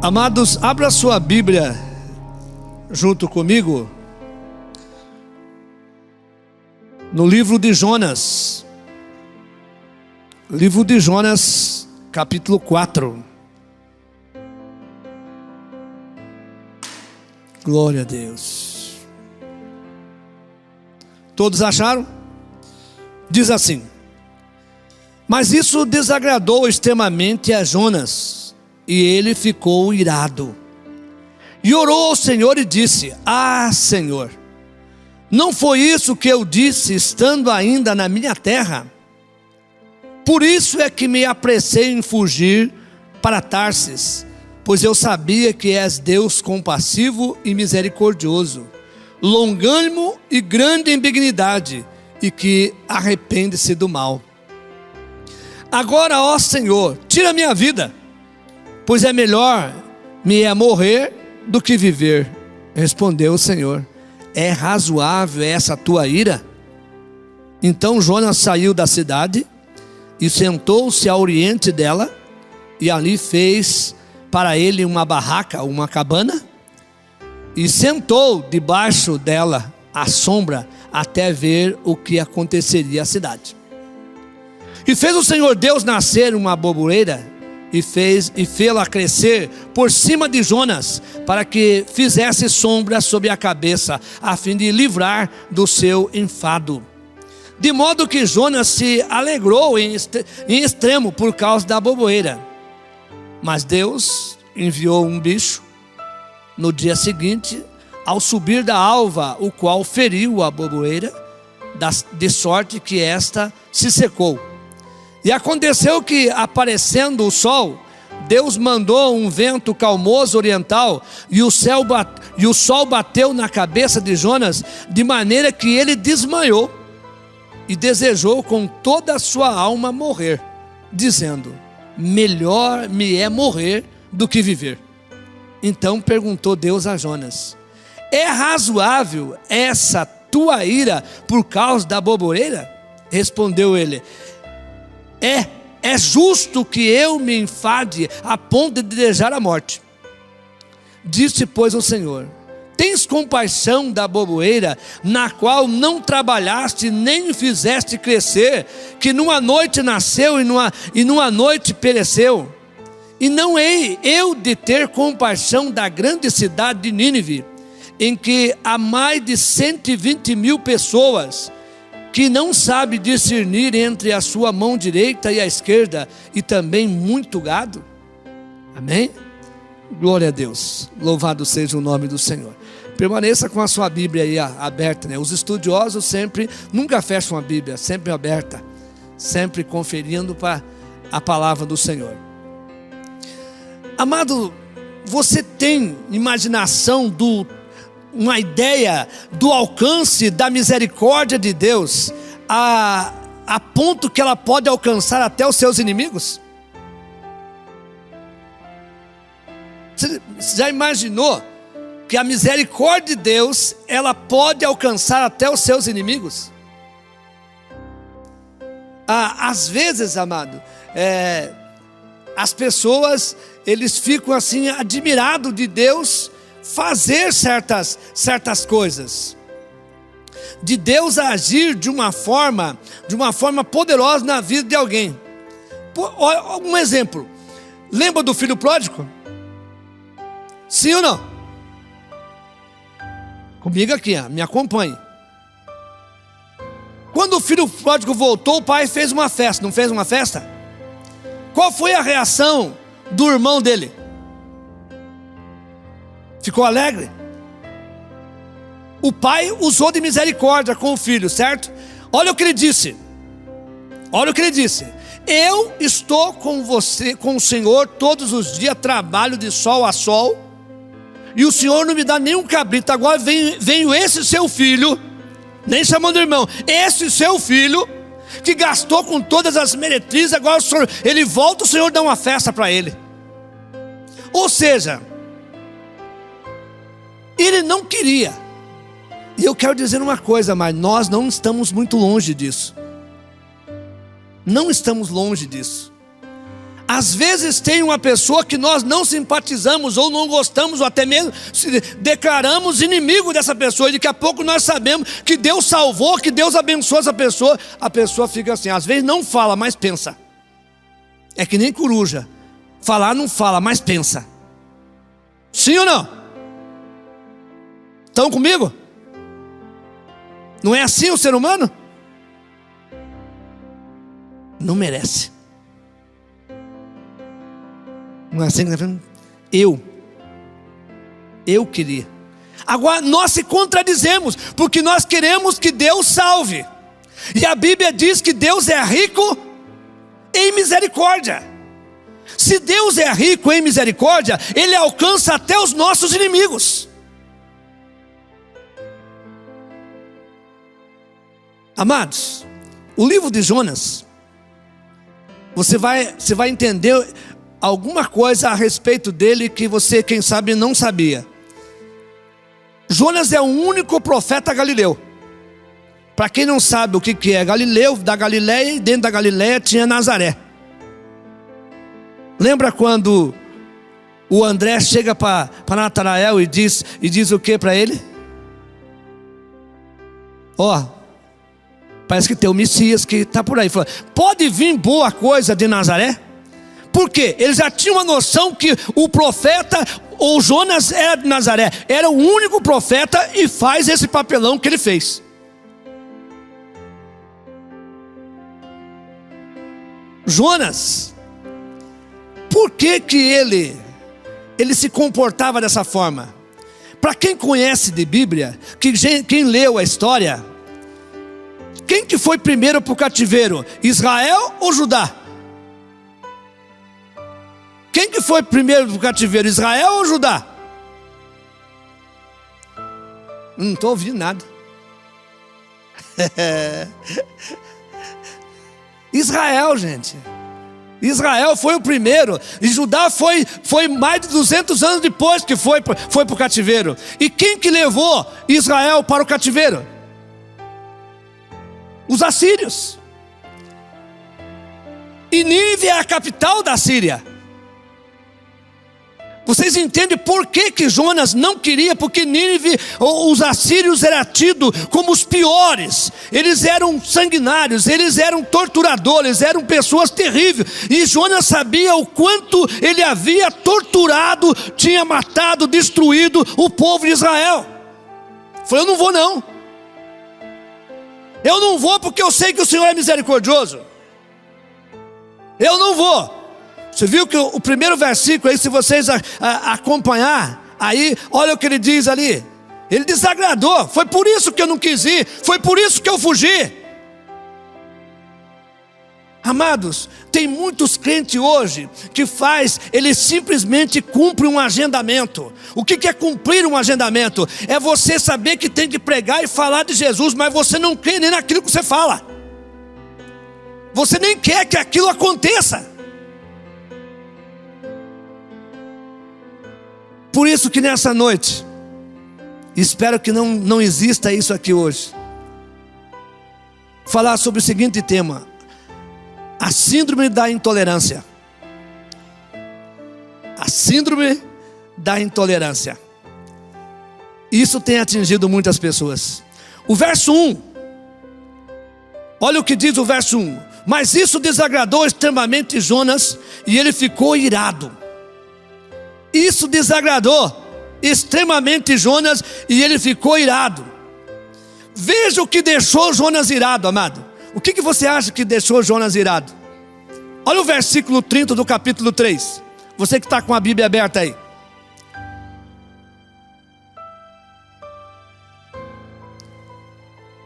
Amados, abra sua Bíblia junto comigo no livro de Jonas. Livro de Jonas, capítulo 4. Glória a Deus. Todos acharam? Diz assim: mas isso desagradou extremamente a Jonas, e ele ficou irado. E orou ao Senhor e disse: ah, Senhor, não foi isso que eu disse estando ainda na minha terra? Por isso é que me apressei em fugir para Tarsis, pois eu sabia que és Deus compassivo e misericordioso, longânimo e grande em benignidade, e que arrepende-se do mal. Agora, ó Senhor, tira minha vida, pois é melhor me é morrer do que viver. Respondeu o Senhor: é razoável essa tua ira? Então Jonas saiu da cidade e sentou-se a oriente dela, e ali fez para ele uma barraca, uma cabana, e sentou debaixo dela à sombra, até ver o que aconteceria à cidade. E fez o Senhor Deus nascer uma aboboreira, e fê-la crescer por cima de Jonas, para que fizesse sombra sobre a cabeça, a fim de livrar do seu enfado. De modo que Jonas se alegrou em extremo por causa da aboboreira. Mas Deus enviou um bicho no dia seguinte, ao subir da alva, o qual feriu a aboboreira, de sorte que esta se secou. E aconteceu que, aparecendo o sol, Deus mandou um vento calmoso oriental, e o sol bateu na cabeça de Jonas, de maneira que ele desmaiou, e desejou com toda a sua alma morrer, dizendo: melhor me é morrer do que viver. Então perguntou Deus a Jonas: é razoável essa tua ira por causa da aboboreira? Respondeu ele: é justo que eu me enfade a ponto de desejar a morte. Disse, pois, o Senhor: tens compaixão da aboboreira, na qual não trabalhaste nem fizeste crescer, que numa noite nasceu e numa noite pereceu? E não hei eu de ter compaixão da grande cidade de Nínive, em que há mais de 120.000 pessoas, que não sabe discernir entre a sua mão direita e a esquerda, e também muito gado? Amém? Glória a Deus, louvado seja o nome do Senhor. Permaneça com a sua Bíblia aí aberta, né? Os estudiosos nunca fecham a Bíblia, sempre aberta, sempre conferindo para a palavra do Senhor. Amado, você tem imaginação uma ideia do alcance da misericórdia de Deus, a ponto que ela pode alcançar até os seus inimigos? Você já imaginou que a misericórdia de Deus, ela pode alcançar até os seus inimigos? Às vezes, amado, as pessoas, eles ficam assim admirados de Deus fazer certas coisas, de Deus agir de uma forma poderosa na vida de alguém. Um exemplo: lembra do filho pródigo? Sim ou não? Comigo aqui, me acompanhe. Quando o filho pródigo voltou, o pai fez uma festa, não fez uma festa? Qual foi a reação do irmão dele? Ficou alegre? O pai usou de misericórdia com o filho, certo? Olha o que ele disse. Olha o que ele disse: eu estou com você, com o Senhor, todos os dias, trabalho de sol a sol, e o Senhor não me dá nenhum cabrito. Agora venho esse seu filho, nem chamando de irmão, esse seu filho, que gastou com todas as meretrizes, agora ele volta, o Senhor dá uma festa para ele. Ou seja, ele não queria. E eu quero dizer uma coisa, mas nós não estamos muito longe disso. Não estamos longe disso. Às vezes tem uma pessoa que nós não simpatizamos ou não gostamos, ou até mesmo se declaramos inimigo dessa pessoa, e daqui a pouco nós sabemos que Deus salvou, que Deus abençoou essa pessoa. A pessoa fica assim, às vezes não fala, mas pensa. É que nem coruja, falar não fala, mas pensa. Sim ou não? Estão comigo? Não é assim o ser humano? Não merece. Não é assim que está falando? Eu queria. Agora nós se contradizemos, porque nós queremos que Deus salve. E a Bíblia diz que Deus é rico em misericórdia. Se Deus é rico em misericórdia, Ele alcança até os nossos inimigos. Amados, o livro de Jonas, você vai entender alguma coisa a respeito dele que você, quem sabe, não sabia. Jonas é o único profeta galileu. Para quem não sabe o que é Galileu, da Galileia, e dentro da Galileia tinha Nazaré. Lembra quando o André chega para Natanael e diz o que para ele? Parece que tem o Messias que está por aí. Fala, pode vir boa coisa de Nazaré? Por quê? Eles já tinham uma noção que o profeta, ou Jonas, era de Nazaré. Era o único profeta e faz esse papelão que ele fez. Jonas, por que ele se comportava dessa forma? Para quem conhece de Bíblia, quem leu a história, quem que foi primeiro para o cativeiro? Israel ou Judá? Quem que foi primeiro para o cativeiro? Israel ou Judá? Não estou ouvindo nada. Israel, gente. Israel foi o primeiro. E Judá foi mais de 200 anos depois que foi para o cativeiro. E quem que levou Israel para o cativeiro? Os assírios. E Nínive é a capital da Síria. Vocês entendem por que Jonas não queria? Porque Nínive, os assírios eram tidos como os piores. Eles eram sanguinários, eles eram torturadores, eram pessoas terríveis. E Jonas sabia o quanto ele havia torturado, tinha matado, destruído o povo de Israel. Falou, eu não vou não. Eu não vou porque eu sei que o Senhor é misericordioso. Eu não vou. Você viu que o primeiro versículo aí, se vocês acompanhar, aí, olha o que ele diz ali. Ele desagradou, foi por isso que eu não quis ir, foi por isso que eu fugi. Amados, tem muitos crentes hoje que eles simplesmente cumprem um agendamento. O que é cumprir um agendamento? É você saber que tem que pregar e falar de Jesus, mas você não crê nem naquilo que você fala. Você nem quer que aquilo aconteça. Por isso que nessa noite, espero que não exista isso aqui hoje, falar sobre o seguinte tema: a síndrome da intolerância. A síndrome da intolerância. Isso tem atingido muitas pessoas. O verso 1, olha o que diz o verso 1: mas isso desagradou extremamente Jonas, e ele ficou irado. Isso desagradou extremamente Jonas, e ele ficou irado. Veja o que deixou Jonas irado, amado. O que você acha que deixou Jonas irado? Olha o versículo 30 do capítulo 3. Você que está com a Bíblia aberta aí.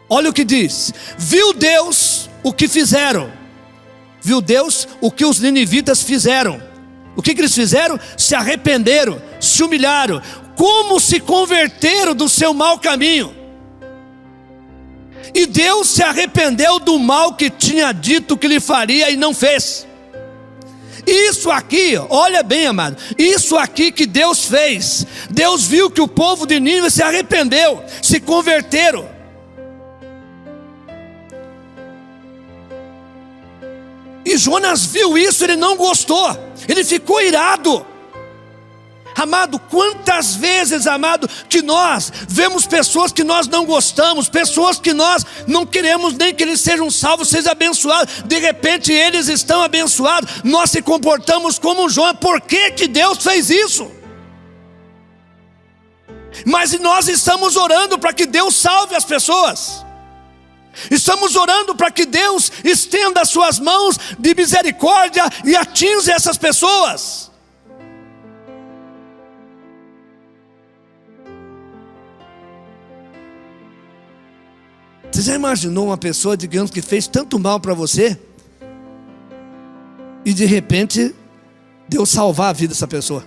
Olha o que diz: viu Deus o que fizeram. Viu Deus o que os ninivitas fizeram. O que eles fizeram? Se arrependeram, se humilharam. Como se converteram do seu mau caminho. E Deus se arrependeu do mal que tinha dito que lhe faria e não fez. Isso aqui, olha bem, amado, isso aqui que Deus fez. Deus viu que o povo de Nínive se arrependeu, se converteram. E Jonas viu isso, ele não gostou, ele ficou irado. Amado, quantas vezes, amado, que nós vemos pessoas que nós não gostamos, pessoas que nós não queremos nem que eles sejam salvos, sejam abençoados, de repente eles estão abençoados, nós se comportamos como Jonas. Por que que Deus fez isso? Mas nós estamos orando para que Deus salve as pessoas, estamos orando para que Deus estenda as suas mãos de misericórdia e atinja essas pessoas. Você já imaginou uma pessoa, digamos, que fez tanto mal para você e de repente Deus salvar a vida dessa pessoa?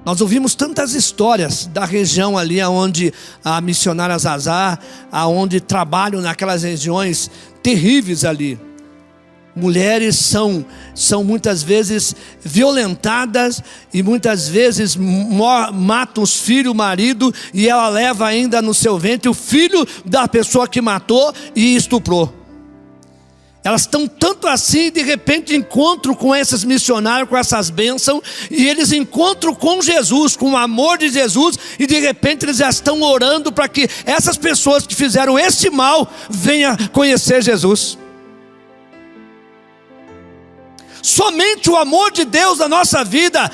Nós ouvimos tantas histórias da região ali onde a missionária Zazá, aonde trabalham naquelas regiões terríveis ali. Mulheres são muitas vezes violentadas e muitas vezes matam os filhos, o marido, e ela leva ainda no seu ventre o filho da pessoa que matou e estuprou. Elas estão tanto assim, de repente encontram com esses missionários, com essas bênçãos, e eles encontram com Jesus, com o amor de Jesus, e de repente eles já estão orando para que essas pessoas que fizeram esse mal venham conhecer Jesus. Somente o amor de Deus na nossa vida,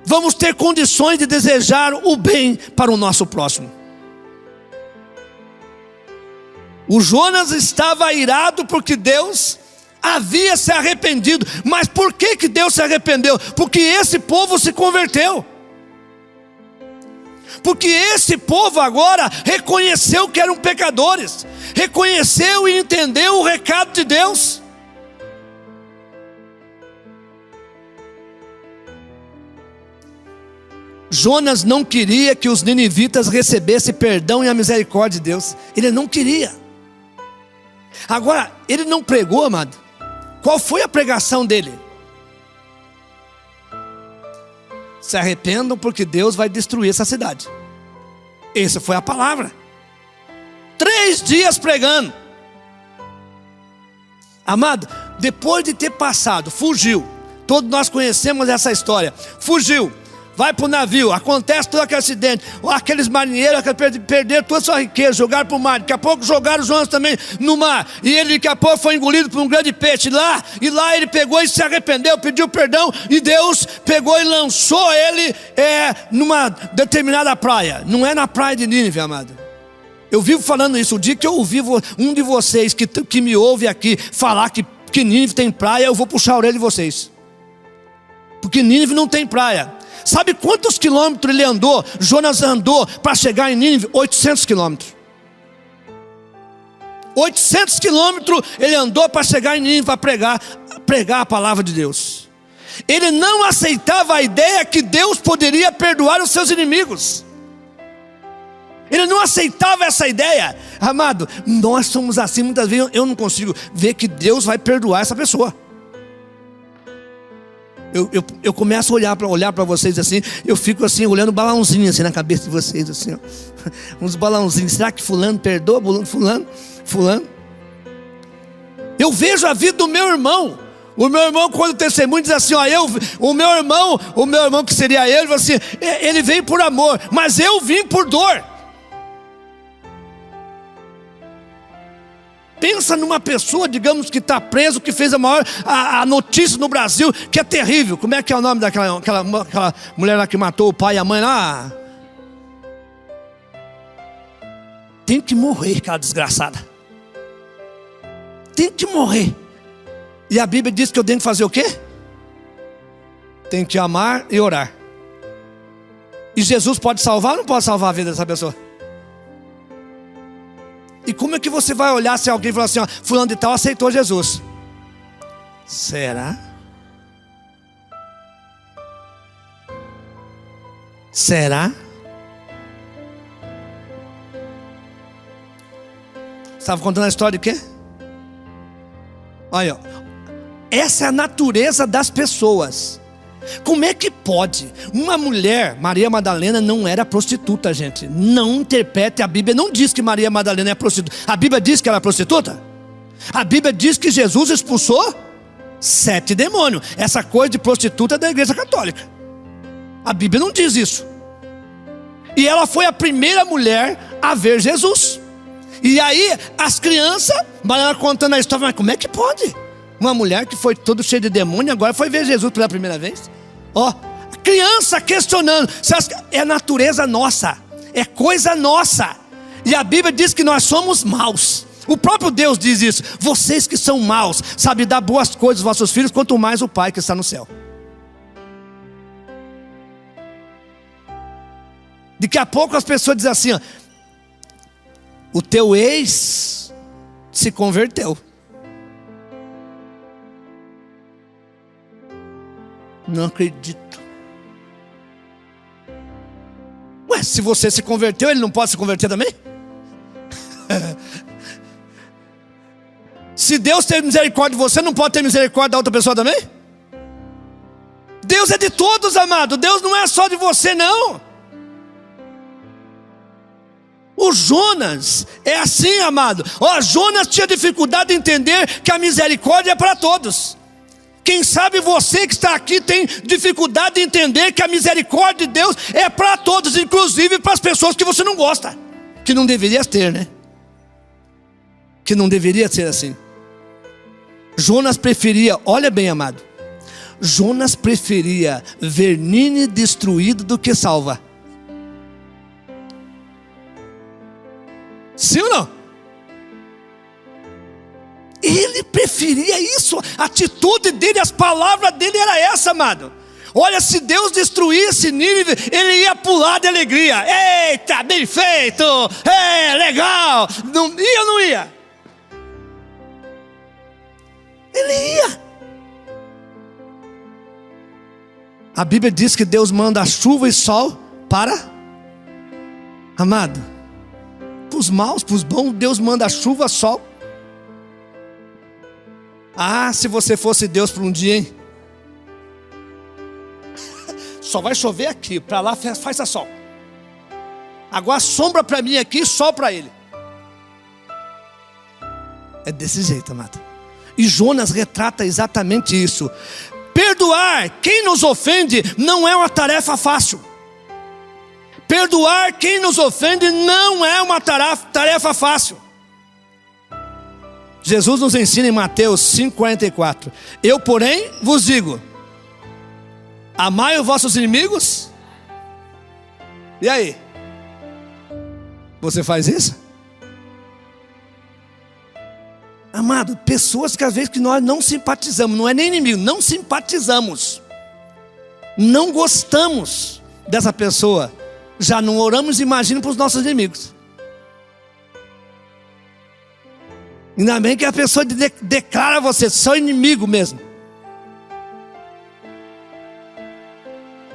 vamos ter condições de desejar o bem para o nosso próximo. O Jonas estava irado porque Deus havia se arrependido. Mas por que que Deus se arrependeu? Porque esse povo se converteu. Porque esse povo agora reconheceu que eram pecadores, reconheceu e entendeu o recado de Deus. Jonas não queria que os ninivitas recebessem perdão e a misericórdia de Deus. Ele não queria. Agora, ele não pregou, amado. Qual foi a pregação dele? Se arrependam porque Deus vai destruir essa cidade. Essa foi a palavra. 3 dias pregando. Amado, depois de ter passado, fugiu. Todos nós conhecemos essa história. Fugiu. Vai para o navio, acontece todo aquele acidente. Aqueles marinheiros perderam toda a sua riqueza, jogaram para o mar. Daqui a pouco jogaram Jonas também no mar. E ele daqui a pouco foi engolido por um grande peixe. E lá ele pegou e se arrependeu, pediu perdão. E Deus pegou e lançou ele numa determinada praia. Não é na praia de Nínive, amado. Eu vivo falando isso. O dia que eu ouvi um de vocês que me ouve aqui falar que Nínive tem praia, eu vou puxar a orelha de vocês. Porque Nínive não tem praia. Sabe quantos quilômetros ele andou? Jonas andou para chegar em Nínive? 800 quilômetros. 800 quilômetros ele andou para chegar em Nínive, para pregar a palavra de Deus. Ele não aceitava a ideia que Deus poderia perdoar os seus inimigos. Ele não aceitava essa ideia. Amado, nós somos assim. Muitas vezes eu não consigo ver que Deus vai perdoar essa pessoa. Eu começo a olhar para vocês assim. Eu fico assim, olhando balãozinho assim na cabeça de vocês assim, ó. Uns balãozinhos. Será que fulano perdoa? Fulano? Eu vejo a vida do meu irmão. O meu irmão, quando testemunha, diz assim, ó, o meu irmão que seria ele, assim, ele veio por amor, mas eu vim por dor. Pensa numa pessoa, digamos, que está preso, que fez a notícia no Brasil, que é terrível. Como é que é o nome daquela mulher lá que matou o pai e a mãe lá? Tem que morrer, aquela desgraçada. Tem que morrer. E a Bíblia diz que eu tenho que fazer o quê? Tem que amar e orar. E Jesus pode salvar ou não pode salvar a vida dessa pessoa? E como é que você vai olhar se alguém falar assim, ó, fulano de tal aceitou Jesus? Será? Será? Estava contando a história de quê? Olha, essa é a natureza das pessoas. Como é que pode? Uma mulher, Maria Madalena não era prostituta, gente. Não interprete, a Bíblia não diz que Maria Madalena é prostituta. A Bíblia diz que ela é prostituta? A Bíblia diz que Jesus expulsou 7 demônios. Essa coisa de prostituta é da igreja católica. A Bíblia não diz isso. E ela foi a primeira mulher a ver Jesus. E aí as crianças, ela contando a história, mas como é que pode? Uma mulher que foi toda cheia de demônio, agora foi ver Jesus pela primeira vez. Ó, criança questionando. É natureza nossa, é coisa nossa. E a Bíblia diz que nós somos maus. O próprio Deus diz isso. Vocês que são maus, sabem dar boas coisas aos vossos filhos, quanto mais o Pai que está no céu. Daqui a pouco as pessoas dizem assim, ó, o teu ex se converteu. Não acredito. Ué, se você se converteu, ele não pode se converter também? Se Deus tem misericórdia de você, não pode ter misericórdia da outra pessoa também? Deus é de todos, amado. Deus não é só de você, não. O Jonas é assim, amado. Ó, Jonas tinha dificuldade de entender que a misericórdia é para todos. Quem sabe você que está aqui tem dificuldade de entender que a misericórdia de Deus é para todos, inclusive para as pessoas que você não gosta. Que não deveria ter, né? Que não deveria ser assim. Jonas preferia, olha bem, amado, Jonas preferia ver Nínive destruído do que salva. Sim ou não? Ele preferia isso. A atitude dele, as palavras dele era essa, amado. Olha, se Deus destruísse Nínive, ele ia pular de alegria. Eita, bem feito, legal. Não ia ou não ia? Ele ia. A Bíblia diz que Deus manda chuva e sol para, amado, para os maus, para os bons, Deus manda chuva, sol. Ah, se você fosse Deus por um dia, hein? Só vai chover aqui, para lá faz a sol. Agora sombra para mim aqui, sol para ele. É desse jeito, amado. E Jonas retrata exatamente isso. Perdoar quem nos ofende não é uma tarefa fácil. Perdoar quem nos ofende não é uma tarefa fácil. Jesus nos ensina em Mateus 5,44. Eu, porém, vos digo: amai os vossos inimigos. E aí? Você faz isso? Amado, pessoas que às vezes que nós não simpatizamos, não é nem inimigo, não simpatizamos, não gostamos dessa pessoa, já não oramos, imagina para os nossos inimigos. Ainda bem que a pessoa declara você seu inimigo mesmo.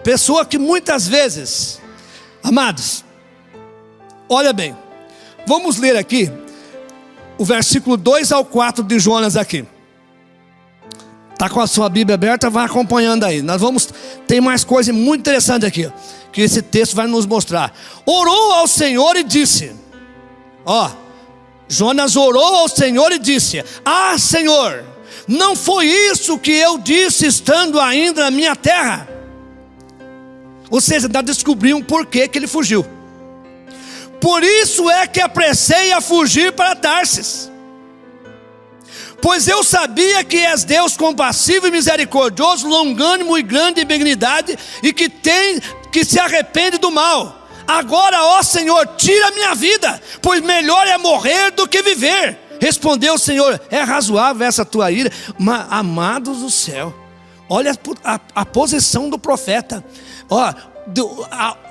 Pessoa que muitas vezes, amados, olha bem, vamos ler aqui o versículo 2 ao 4 de Jonas aqui. Está com a sua Bíblia aberta, vai acompanhando aí. Tem mais coisa muito interessante aqui, que esse texto vai nos mostrar. Orou ao Senhor e disse, Jonas orou ao Senhor e disse: ah, Senhor, não foi isso que eu disse estando ainda na minha terra? Ou seja, ainda descobriu um porquê que ele fugiu. Por isso é que apressei a fugir para Tarsis, pois eu sabia que és Deus compassivo e misericordioso, longânimo e grande em benignidade, e que se arrepende do mal. Agora, ó Senhor, tira a minha vida, pois melhor é morrer do que viver. Respondeu o Senhor: é razoável essa tua ira? Amados do céu, olha a posição do profeta.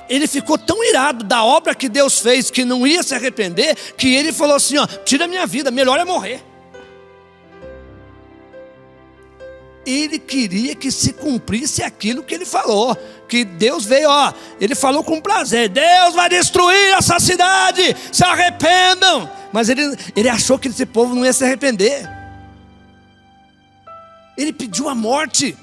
Ele ficou tão irado da obra que Deus fez, que não ia se arrepender, que ele falou assim: tira a minha vida, melhor é morrer. Ele queria que se cumprisse aquilo que ele falou, que Deus veio, ele falou com prazer: Deus vai destruir essa cidade, se arrependam. Mas ele achou que esse povo não ia se arrepender. Ele pediu a morte.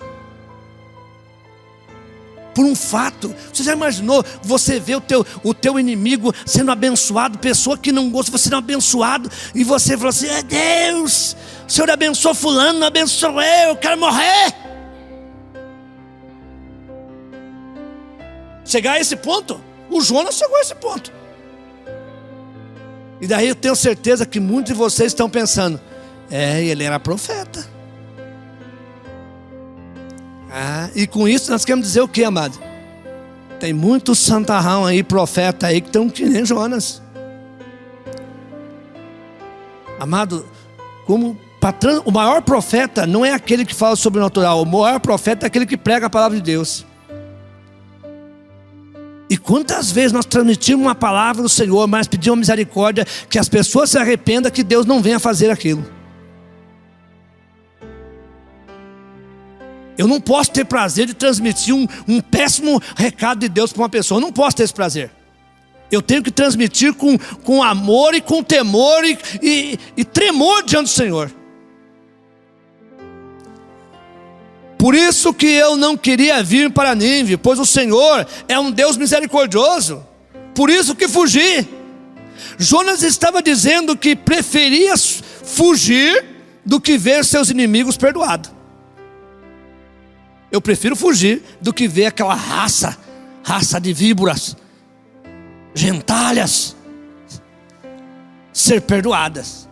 por um fato. Você já imaginou você ver o teu inimigo sendo abençoado, pessoa que não gosta, você sendo abençoado, e você fala assim: Deus, o Senhor abençoou fulano, não abençoou eu quero morrer. Chegar a esse ponto? O Jonas chegou a esse ponto. E daí eu tenho certeza que muitos de vocês estão pensando: ele era profeta. E com isso nós queremos dizer o que, amado? Tem muitos santarrão aí, profeta aí, que estão que nem Jonas. Amado, o maior profeta não é aquele que fala sobrenatural. O maior profeta é aquele que prega a palavra de Deus. E quantas vezes nós transmitimos uma palavra do Senhor, mas pedimos misericórdia, que as pessoas se arrependam, que Deus não venha fazer aquilo. Eu não posso ter prazer de transmitir um péssimo recado de Deus para uma pessoa. Eu não posso ter esse prazer. Eu tenho que transmitir com amor e com temor e tremor diante do Senhor. Por isso que eu não queria vir para Nínive, pois o Senhor é um Deus misericordioso. Por isso que fugi. Jonas estava dizendo que preferia fugir do que ver seus inimigos perdoados. Eu prefiro fugir do que ver aquela raça de víboras, gentalhas, ser perdoadas.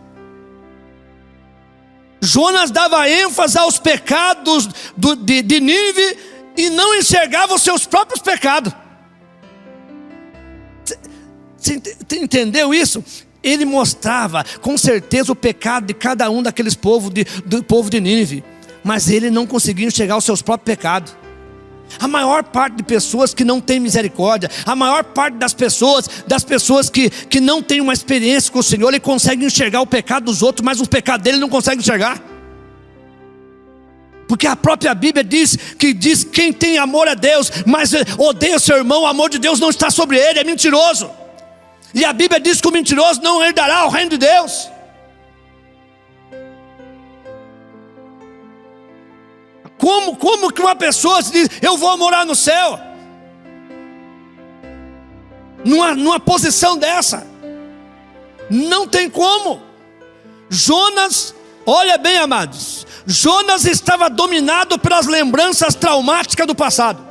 Jonas dava ênfase aos pecados de Nínive e não enxergava os seus próprios pecados. Você entendeu isso? Ele mostrava com certeza o pecado de cada um daqueles do povo de Nínive, mas ele não conseguia enxergar os seus próprios pecados. A maior parte de pessoas que não tem misericórdia, a maior parte das pessoas que não tem uma experiência com o Senhor, ele consegue enxergar o pecado dos outros, mas o pecado dele não consegue enxergar. Porque a própria Bíblia diz quem tem amor a Deus, mas odeia seu irmão, o amor de Deus não está sobre ele, é mentiroso. E a Bíblia diz que o mentiroso não herdará o reino de Deus. Como que uma pessoa se diz: eu vou morar no céu? Numa posição dessa, não tem como. Jonas, olha bem, amados, Jonas estava dominado pelas lembranças traumáticas do passado.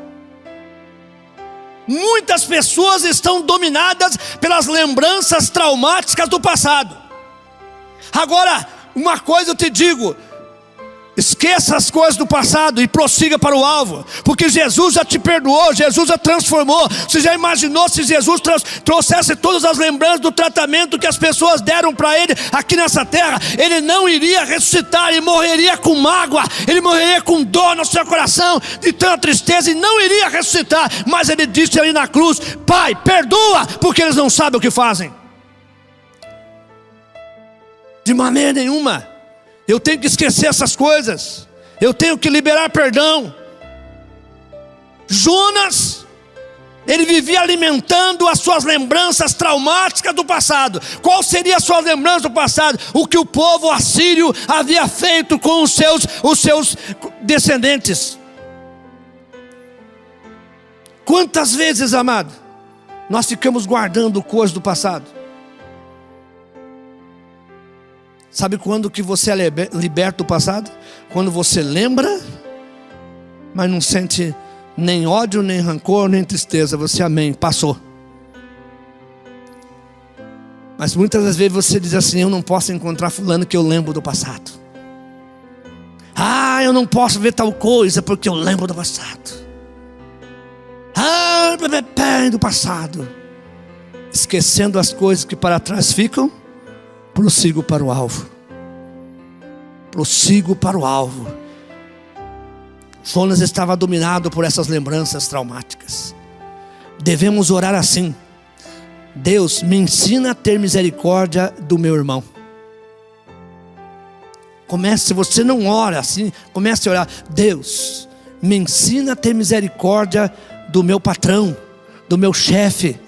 Muitas pessoas estão dominadas pelas lembranças traumáticas do passado. Agora, uma coisa eu te digo: esqueça as coisas do passado e prossiga para o alvo, porque Jesus já te perdoou, Jesus já transformou. Você já imaginou se Jesus trouxesse todas as lembranças do tratamento que as pessoas deram para ele aqui nessa terra? Ele não iria ressuscitar, ele morreria com mágoa, ele morreria com dor no seu coração, de tanta tristeza, e não iria ressuscitar. Mas ele disse ali na cruz: Pai, perdoa, porque eles não sabem o que fazem. De maneira nenhuma eu tenho que esquecer essas coisas. Eu tenho que liberar perdão. Jonas, ele vivia alimentando as suas lembranças traumáticas do passado. Qual seria a sua lembrança do passado? O que o povo assírio havia feito com os seus descendentes. Quantas vezes, amado, nós ficamos guardando coisas do passado? Sabe quando que você é liberto do passado? Quando você lembra, mas não sente nem ódio, nem rancor, nem tristeza. Você, amém, passou. Mas muitas das vezes você diz assim: eu não posso encontrar fulano que eu lembro do passado. Eu não posso ver tal coisa porque eu lembro do passado. Do passado. Esquecendo as coisas que para trás ficam, prossigo para o alvo. Prossigo para o alvo. Jonas estava dominado por essas lembranças traumáticas. Devemos orar assim: Deus, me ensina a ter misericórdia do meu irmão. Se você não ora assim, comece a orar: Deus, me ensina a ter misericórdia do meu patrão, do meu chefe.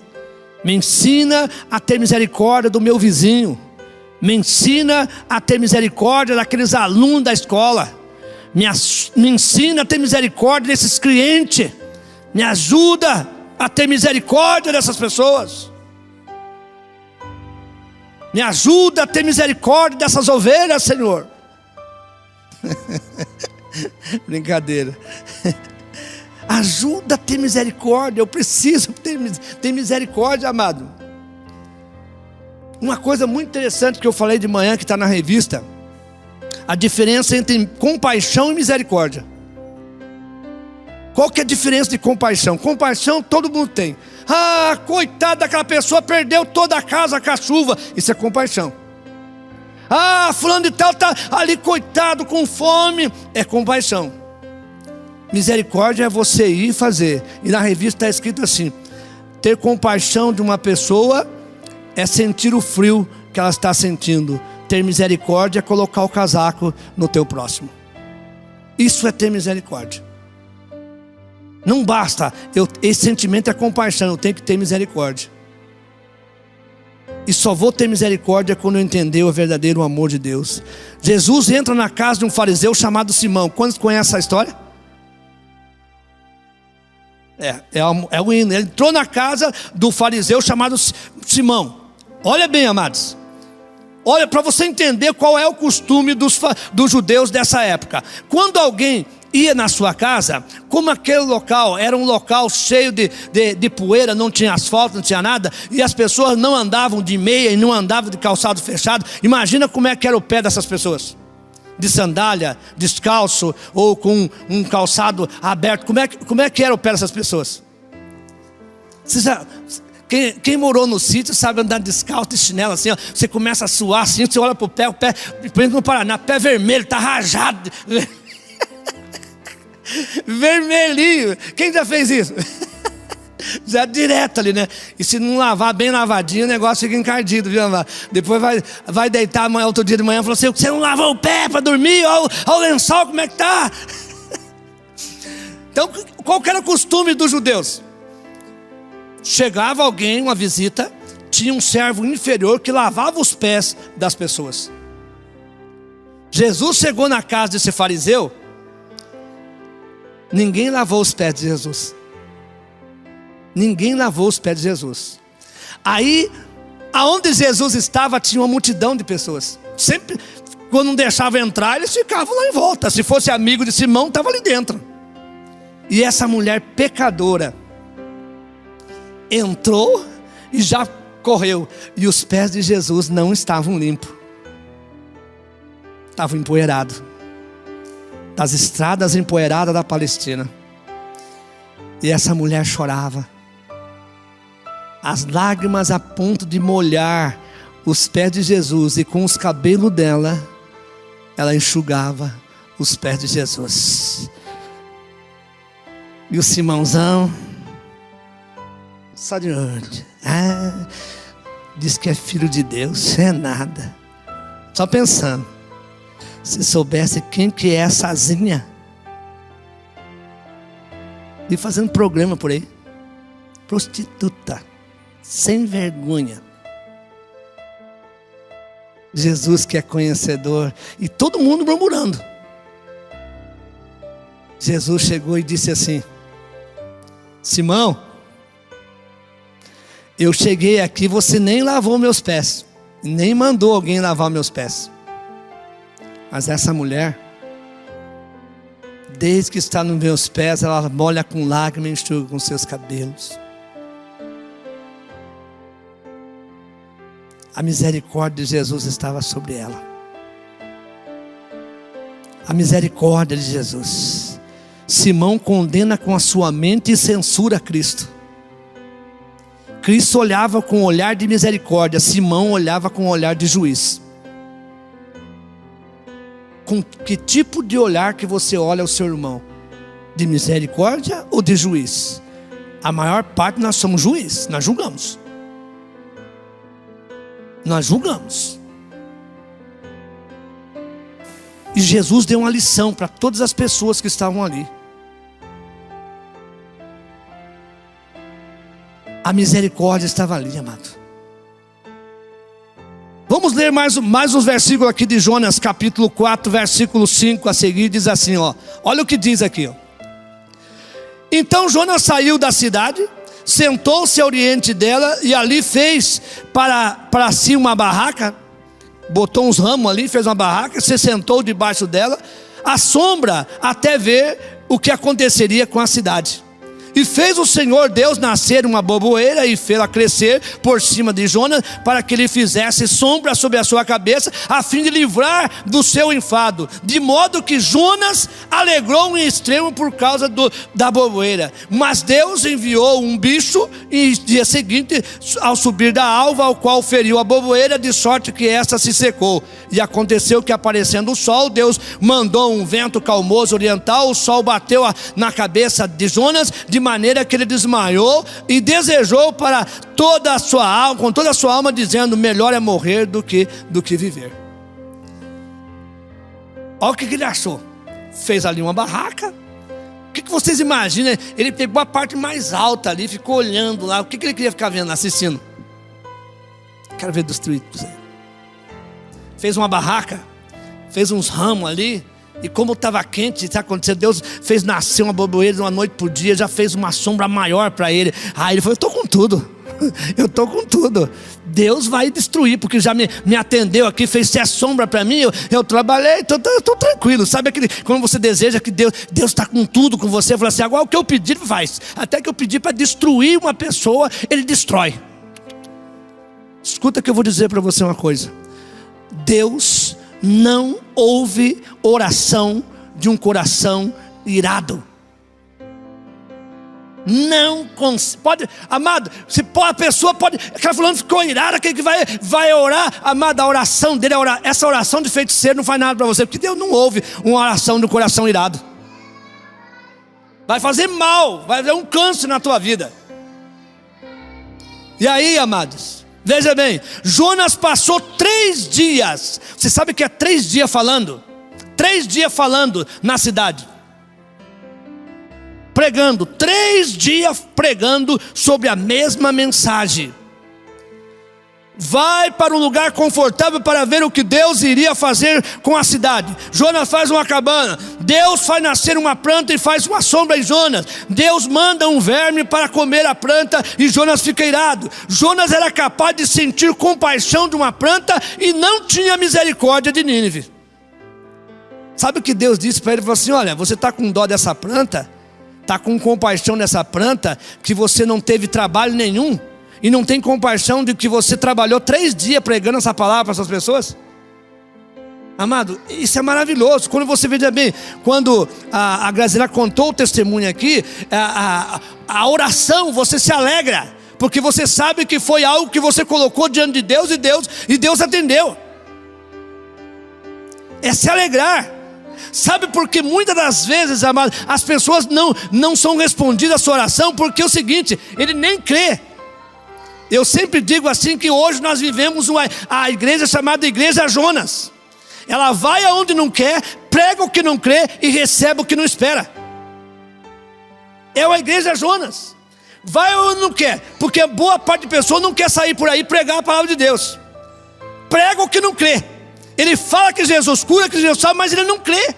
Me ensina a ter misericórdia do meu vizinho. Me ensina a ter misericórdia daqueles alunos da escola. Me ensina a ter misericórdia desses clientes. Me ajuda a ter misericórdia dessas pessoas. Me ajuda a ter misericórdia dessas ovelhas, Senhor. Brincadeira. Ajuda a ter misericórdia. Eu preciso ter misericórdia, amado. Uma coisa muito interessante que eu falei de manhã, que está na revista: a diferença entre compaixão e misericórdia. Qual que é a diferença de compaixão? Compaixão todo mundo tem. Ah, coitado daquela pessoa, perdeu toda a casa com a chuva. Isso é compaixão. Ah, fulano de tal está ali, coitado, com fome. É compaixão. Misericórdia é você ir fazer. E na revista está escrito assim: ter compaixão de uma pessoa é sentir o frio que ela está sentindo. Ter misericórdia é colocar o casaco no teu próximo. Isso é ter misericórdia. Não basta, esse sentimento é compaixão, eu tenho que ter misericórdia. E só vou ter misericórdia quando eu entender o verdadeiro amor de Deus. Jesus entra na casa de um fariseu chamado Simão. Quantos conhecem essa história? É o hino. Ele entrou na casa do fariseu chamado Simão. Olha bem, amados. Olha, para você entender qual é o costume dos judeus dessa época. Quando alguém ia na sua casa, como aquele local era um local cheio de poeira, não tinha asfalto, não tinha nada, e as pessoas não andavam de meia e não andavam de calçado fechado. Imagina como é que era o pé dessas pessoas, de sandália, descalço, ou com um calçado aberto. Como é que era o pé dessas pessoas? Quem morou no sítio sabe andar descalço, de chinelo assim, ó. Você começa a suar assim, você olha para o pé, por exemplo, no Paraná, pé vermelho, está rajado. Vermelhinho. Quem já fez isso? Já direto ali, né? E se não lavar bem lavadinho, o negócio fica encardido, viu, amado? Depois vai deitar amanhã, outro dia de manhã, e falou assim: você não lavou o pé para dormir? Olha o lençol, como é que tá? Então, qual que era o costume dos judeus? Chegava alguém, uma visita, tinha um servo inferior que lavava os pés das pessoas. Jesus chegou na casa desse fariseu. Ninguém lavou os pés de Jesus. Ninguém lavou os pés de Jesus. Aí, aonde Jesus estava, tinha uma multidão de pessoas. Sempre, quando não deixava entrar, eles ficavam lá em volta. Se fosse amigo de Simão, estava ali dentro. E essa mulher pecadora entrou e já correu. E os pés de Jesus não estavam limpos. Estavam empoeirados. Das estradas empoeiradas da Palestina. E essa mulher chorava. As lágrimas a ponto de molhar os pés de Jesus. E com os cabelos dela, ela enxugava os pés de Jesus. E o Simãozão, só de onde? Diz que é filho de Deus. É nada. Só pensando. Se soubesse quem que é essazinha. E fazendo programa por aí. Prostituta. Sem vergonha. Jesus que é conhecedor. E todo mundo murmurando. Jesus chegou e disse assim: Simão, eu cheguei aqui, você nem lavou meus pés. Nem mandou alguém lavar meus pés. Mas essa mulher, desde que está nos meus pés, ela molha com lágrimas e enxuga com seus cabelos. A misericórdia de Jesus estava sobre ela. A misericórdia de Jesus. Simão condena com a sua mente e censura Cristo. Cristo olhava com um olhar de misericórdia, Simão olhava com um olhar de juiz. Com que tipo de olhar que você olha o seu irmão? De misericórdia ou de juiz? A maior parte nós somos juiz, nós julgamos. Nós julgamos. E Jesus deu uma lição para todas as pessoas que estavam ali. A misericórdia estava ali, amado. Vamos ler mais uns versículos aqui de Jonas, capítulo 4, versículo 5 a seguir. Diz assim, ó. Olha o que diz aqui, ó. Então Jonas saiu da cidade, sentou-se ao oriente dela e ali fez para si uma barraca, botou uns ramos ali, fez uma barraca, se sentou debaixo dela, à sombra, até ver o que aconteceria com a cidade. E fez o Senhor Deus nascer uma boboeira e fê-la crescer por cima de Jonas, para que ele fizesse sombra sobre a sua cabeça, a fim de livrar do seu enfado. De modo que Jonas alegrou em extremo por causa da boboeira. Mas Deus enviou um bicho, e no dia seguinte, ao subir da alva, ao qual feriu a boboeira, de sorte que esta se secou. E aconteceu que, aparecendo o sol, Deus mandou um vento calmoso oriental, o sol bateu na cabeça de Jonas, de maneira que ele desmaiou e desejou para toda a sua alma, com toda a sua alma, dizendo: melhor é morrer do que viver. Olha o que ele achou. Fez ali uma barraca. O que vocês imaginam? Ele pegou a parte mais alta ali, ficou olhando lá. O que ele queria ficar vendo, assistindo? Quero ver destruído. Fez uma barraca, fez uns ramos ali. E como estava quente, está acontecendo, Deus fez nascer uma boboeira de uma noite por dia, já fez uma sombra maior para ele. Aí ele falou: eu estou com tudo, eu estou com tudo. Deus vai destruir, porque já me atendeu aqui, fez ser sombra para mim, eu trabalhei, estou tranquilo. Sabe aquele, quando você deseja que Deus está com tudo com você, fala assim: agora o que eu pedir, ele faz. Até que eu pedi para destruir uma pessoa, ele destrói. Escuta que eu vou dizer para você uma coisa: Deus não ouve oração de um coração irado. Não pode, amado. A pessoa pode, aquela fulano ficou irada, aquele que vai orar, amado, a oração dele é orar. Essa oração de feiticeiro não faz nada para você, porque Deus não ouve uma oração do coração irado. Vai fazer mal, vai dar um câncer na tua vida. E aí, amados, veja bem, Jonas passou 3 dias. Você sabe o que é 3 dias falando? 3 dias falando na cidade, pregando, 3 dias pregando sobre a mesma mensagem. Vai para um lugar confortável para ver o que Deus iria fazer com a cidade. Jonas faz uma cabana, Deus faz nascer uma planta e faz uma sombra em Jonas. Deus manda um verme para comer a planta e Jonas fica irado. Jonas era capaz de sentir compaixão de uma planta e não tinha misericórdia de Nínive. Sabe o que Deus disse para ele? Ele falou assim: olha, você está com dó dessa planta, está com compaixão dessa planta, que você não teve trabalho nenhum, e não tem compaixão de que você trabalhou 3 dias pregando essa palavra para essas pessoas? Amado, isso é maravilhoso. Quando você veja bem, quando a Graziela contou o testemunho aqui, a oração, você se alegra, porque você sabe que foi algo que você colocou diante de Deus, e Deus atendeu. É se alegrar. Sabe por que muitas das vezes, amado, as pessoas não são respondidas a sua oração? Porque é o seguinte: ele nem crê. Eu sempre digo assim, que hoje nós vivemos a igreja chamada Igreja Jonas. Ela vai aonde não quer, prega o que não crê e recebe o que não espera. É uma Igreja Jonas. Vai onde não quer, porque boa parte de pessoas não quer sair por aí pregar a palavra de Deus. Prega o que não crê. Ele fala que Jesus cura, que Jesus salva, mas ele não crê.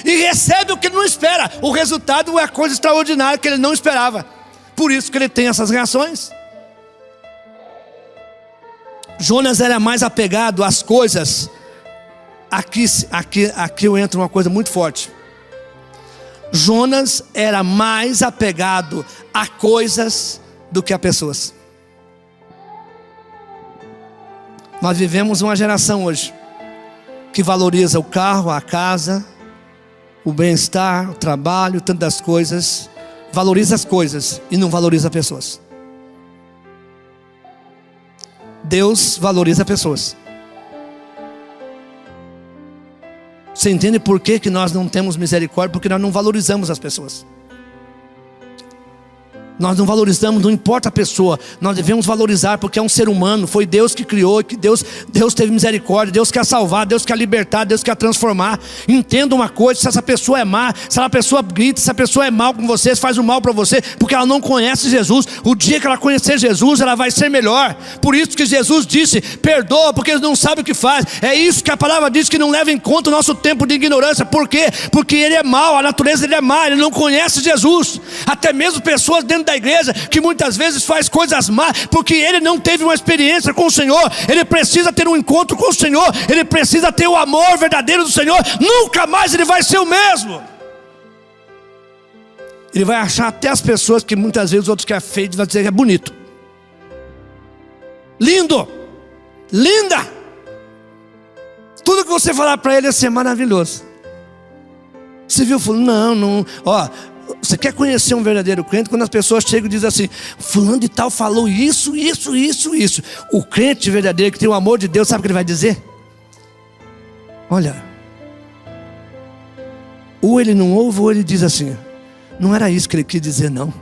E recebe o que ele não espera. O resultado é a coisa extraordinária que ele não esperava. Por isso que ele tem essas reações. Jonas era mais apegado às coisas. Aqui eu entro uma coisa muito forte. Jonas era mais apegado a coisas do que a pessoas. Nós vivemos uma geração hoje que valoriza o carro, a casa, o bem-estar, o trabalho, tantas coisas. Valoriza as coisas e não valoriza pessoas. Deus valoriza pessoas. Você entende por que nós não temos misericórdia? Porque nós não valorizamos as pessoas. Nós não valorizamos, não importa a pessoa. Nós devemos valorizar porque é um ser humano. Foi Deus que criou, que Deus teve misericórdia. Deus quer salvar, Deus quer libertar, Deus quer transformar. Entenda uma coisa: se essa pessoa é má, se essa pessoa grita, se essa pessoa é mal com você, faz o mal para você, porque ela não conhece Jesus. O dia que ela conhecer Jesus, ela vai ser melhor. Por isso que Jesus disse: perdoa, porque eles não sabem o que faz. É isso que a palavra diz, que não leva em conta o nosso tempo de ignorância. Por quê? Porque ele é mau, a natureza dele é má, ele não conhece Jesus. Até mesmo pessoas dentro da igreja que muitas vezes faz coisas más, porque ele não teve uma experiência com o Senhor. Ele precisa ter um encontro com o Senhor, ele precisa ter o amor verdadeiro do Senhor. Nunca mais ele vai ser o mesmo. Ele vai achar até as pessoas que muitas vezes outros que é feio, vai dizer que é bonito, lindo, linda. Tudo que você falar para ele vai ser maravilhoso. Você viu? Não, ó. Você quer conhecer um verdadeiro crente? Quando as pessoas chegam e dizem assim: fulano de tal falou isso. O crente verdadeiro que tem o amor de Deus, sabe o que ele vai dizer? Olha, ou ele não ouve, ou ele diz assim: não era isso que ele quis dizer, não.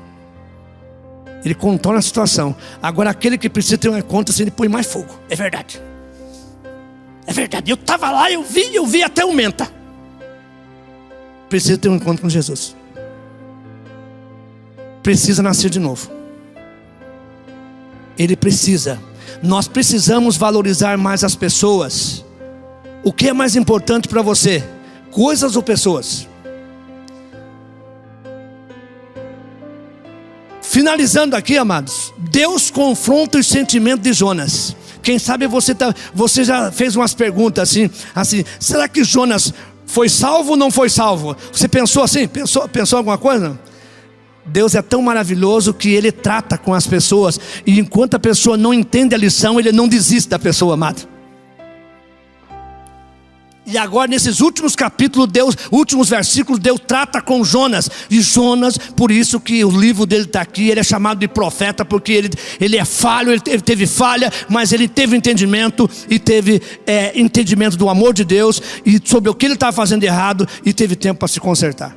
Ele contorna a situação. Agora aquele que precisa ter um encontro assim, ele põe mais fogo. É verdade. Eu estava lá, eu vi até o menta. Precisa ter um encontro com Jesus. Precisa nascer de novo. Ele precisa. Nós precisamos valorizar mais as pessoas. O que é mais importante para você? Coisas ou pessoas? Finalizando aqui, amados, Deus confronta os sentimentos de Jonas. Quem sabe você já fez umas perguntas assim: será que Jonas foi salvo ou não foi salvo? Você pensou assim? Pensou alguma coisa? Deus é tão maravilhoso que Ele trata com as pessoas, e enquanto a pessoa não entende a lição, Ele não desiste da pessoa, amado. E agora nesses últimos capítulos, últimos versículos, Deus trata com Jonas. E Jonas, por isso que o livro dele está aqui, ele é chamado de profeta, porque ele é falho, ele teve falha, mas ele teve entendimento, e teve entendimento do amor de Deus, e sobre o que ele estava fazendo errado, e teve tempo para se consertar.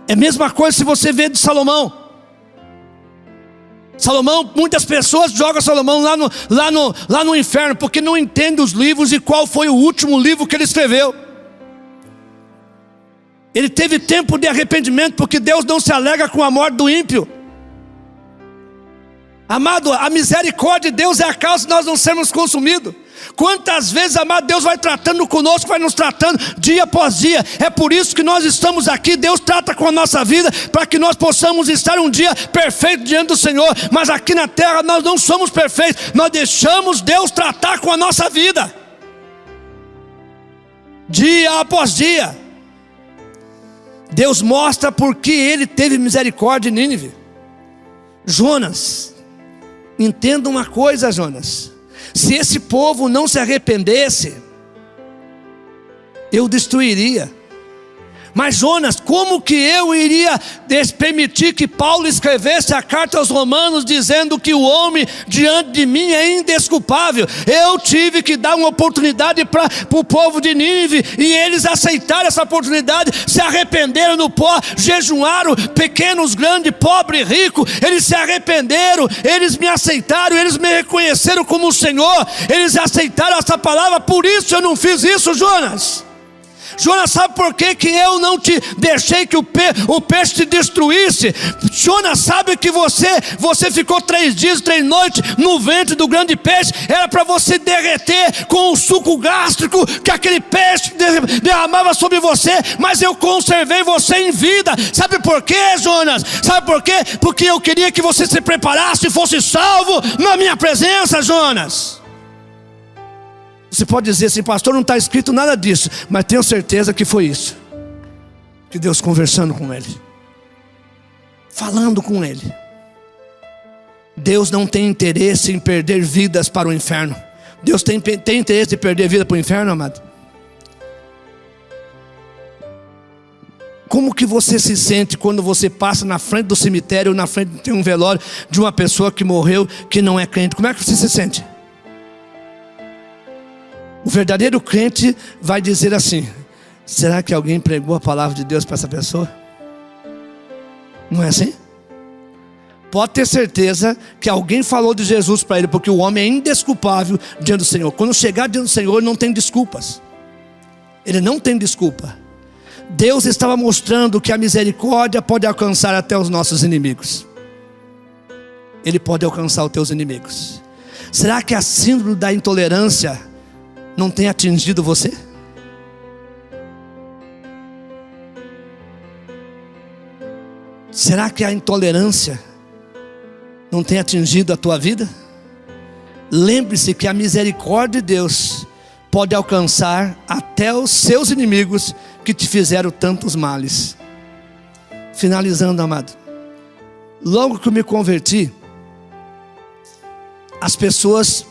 É a mesma coisa se você vê de Salomão. Muitas pessoas jogam Salomão lá no inferno, porque não entendem os livros e qual foi o último livro que ele escreveu. Ele teve tempo de arrependimento, porque Deus não se alegra com a morte do ímpio. Amado, a misericórdia de Deus é a causa de nós não sermos consumidos. Quantas vezes, amado, Deus vai tratando conosco, vai nos tratando dia após dia. É por isso que nós estamos aqui. Deus trata com a nossa vida, para que nós possamos estar um dia perfeito diante do Senhor. Mas aqui na terra nós não somos perfeitos. Nós deixamos Deus tratar com a nossa vida, dia após dia. Deus mostra por que Ele teve misericórdia de Nínive. Jonas, entenda uma coisa, Jonas: se esse povo não se arrependesse, eu destruiria. Mas Jonas, como que eu iria permitir que Paulo escrevesse a carta aos Romanos, dizendo que o homem diante de mim é indesculpável? Eu tive que dar uma oportunidade para o povo de Nínive, e eles aceitaram essa oportunidade, se arrependeram no pó, jejuaram, pequenos, grandes, pobre, rico. Eles se arrependeram, eles me aceitaram, eles me reconheceram como o Senhor, eles aceitaram essa palavra. Por isso eu não fiz isso, Jonas. Jonas, sabe por que eu não te deixei que o peixe te destruísse? Jonas, sabe que você ficou 3 dias, 3 noites no ventre do grande peixe? Era para você derreter com o suco gástrico que aquele peixe derramava sobre você, mas eu conservei você em vida. Sabe por quê, Jonas? Sabe por quê? Porque eu queria que você se preparasse e fosse salvo na minha presença, Jonas. Você pode dizer assim: pastor, não está escrito nada disso, mas tenho certeza que foi isso, que Deus conversando com ele, falando com ele. Deus não tem interesse em perder vidas para o inferno. Deus tem interesse de perder vida para o inferno, amado? Como que você se sente quando você passa na frente do cemitério, ou na frente de um velório de uma pessoa que morreu, que não é crente? Como é que você se sente? O verdadeiro crente vai dizer assim: será que alguém pregou a palavra de Deus para essa pessoa? Não é assim? pode ter certeza que alguém falou de Jesus para ele, porque o homem é indesculpável diante do Senhor. Quando chegar diante do Senhor, ele não tem desculpas. Ele não tem desculpa. Deus estava mostrando que a misericórdia pode alcançar até os nossos inimigos. Ele pode alcançar os teus inimigos. Será que a síndrome da intolerância não tem atingido você? Será que a intolerância não tem atingido a tua vida? Lembre-se que a misericórdia de Deus pode alcançar até os seus inimigos que te fizeram tantos males. Finalizando, amado. Logo que eu me converti, as pessoas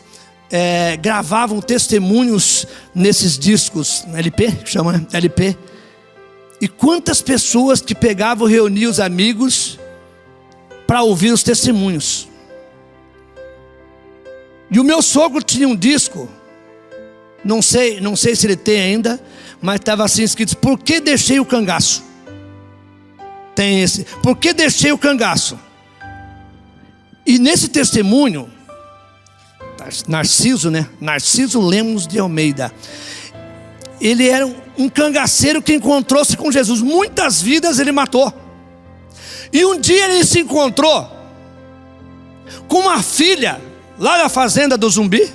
gravavam testemunhos nesses discos, LP, que chama, né? LP. E quantas pessoas que pegavam, reuniam os amigos para ouvir os testemunhos. E o meu sogro tinha um disco, não sei se ele tem ainda, mas estava assim escrito: por que deixei o cangaço? Tem esse, por que deixei o cangaço? E nesse testemunho, Narciso, né? Narciso Lemos de Almeida. Ele era um cangaceiro que encontrou-se com Jesus. Muitas vidas ele matou. E um dia ele se encontrou com uma filha lá na fazenda do Zumbi.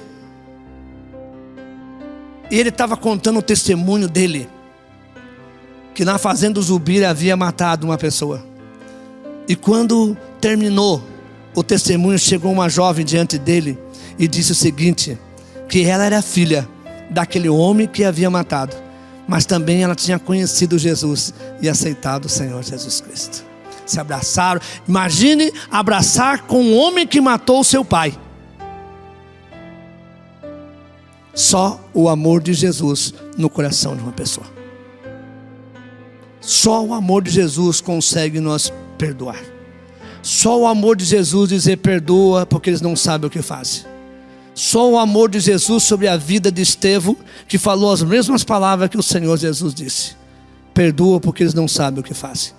E ele estava contando o testemunho dele, que na fazenda do Zumbi ele havia matado uma pessoa. E quando terminou o testemunho, chegou uma jovem diante dele e disse o seguinte: que ela era filha daquele homem que havia matado, mas também ela tinha conhecido Jesus e aceitado o Senhor Jesus Cristo. Se abraçaram. Imagine abraçar com um homem que matou o seu pai. Só o amor de Jesus no coração de uma pessoa. Só o amor de Jesus consegue nos perdoar. Só o amor de Jesus dizer: perdoa, porque eles não sabem o que fazem. Só o amor de Jesus sobre a vida de Estevão, que falou as mesmas palavras que o Senhor Jesus disse: perdoa, porque eles não sabem o que fazem.